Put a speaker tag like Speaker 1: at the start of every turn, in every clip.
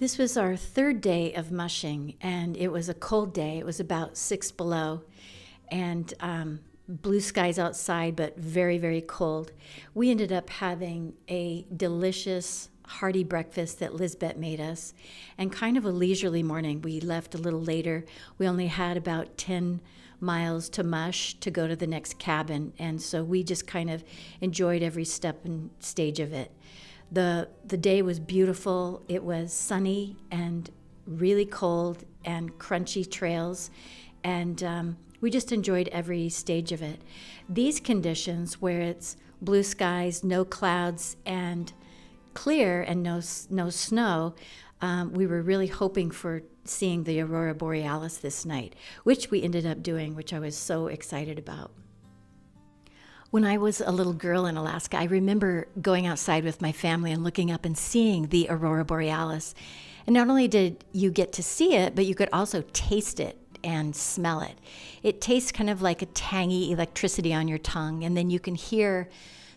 Speaker 1: This was our third day of mushing, and it was a cold day. It was about 6 below, and blue skies outside, but very, very cold. We ended up having a delicious, hearty breakfast that Lisbet made us, and kind of a leisurely morning. We left a little later. We only had about 10 miles to mush to go to the next cabin, and so we just kind of enjoyed every step and stage of it. The day was beautiful. It was sunny and really cold and crunchy trails, and we just enjoyed every stage of it. These conditions where it's blue skies, no clouds, and clear and no snow, we were really hoping for seeing the Aurora Borealis this night, which we ended up doing, which I was so excited about. When I was a little girl in Alaska, I remember going outside with my family and looking up and seeing the Aurora Borealis. And not only did you get to see it, but you could also taste it and smell it. It tastes kind of like a tangy electricity on your tongue, and then you can hear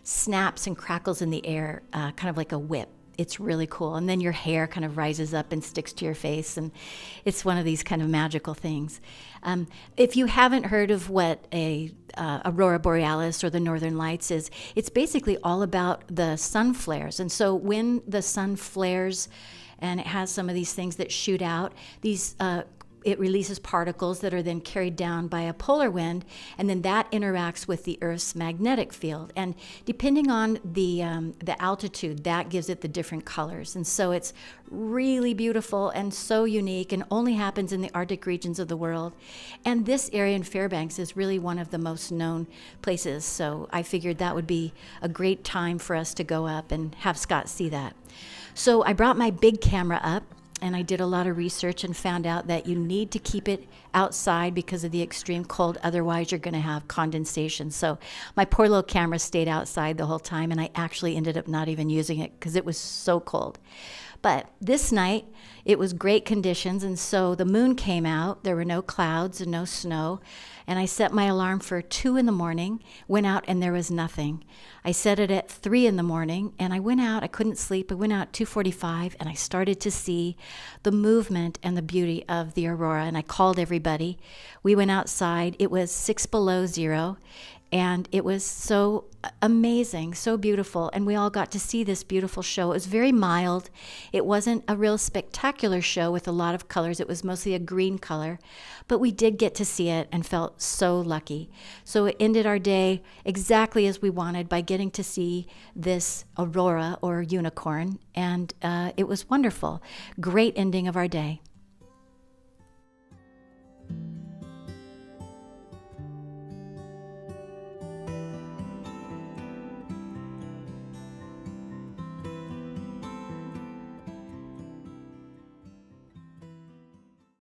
Speaker 1: snaps and crackles in the air, kind of like a whip. It's really cool. And then your hair kind of rises up and sticks to your face, and it's one of these kind of magical things. If you haven't heard of what a Aurora Borealis or the Northern Lights is, it's basically all about the sun flares. And so when the sun flares, and it has some of these things that shoot out, it releases particles that are then carried down by a polar wind, and then that interacts with the Earth's magnetic field. And depending on the altitude, that gives it the different colors. And so it's really beautiful and so unique, and only happens in the Arctic regions of the world. And this area in Fairbanks is really one of the most known places. So I figured that would be a great time for us to go up and have Scott see that. So I brought my big camera up, and I did a lot of research and found out that you need to keep it outside because of the extreme cold. Otherwise, you're going to have condensation. So my poor little camera stayed outside the whole time, and I actually ended up not even using it because it was so cold. But this night, it was great conditions, and so the moon came out. There were no clouds and no snow, and I set my alarm for 2 in the morning, went out, and there was nothing. I set it at 3 in the morning, and I went out. I couldn't sleep. I went out at 2:45, and I started to see the movement and the beauty of the aurora, and I called everybody. We went outside. It was 6 below zero, and it was so amazing, so beautiful, and we all got to see this beautiful show. It was very mild. It wasn't a real spectacular show with a lot of colors. It was mostly a green color, but we did get to see it and felt so lucky. So it ended our day exactly as we wanted by getting to see this aurora or unicorn, and it was wonderful. Great ending of our day.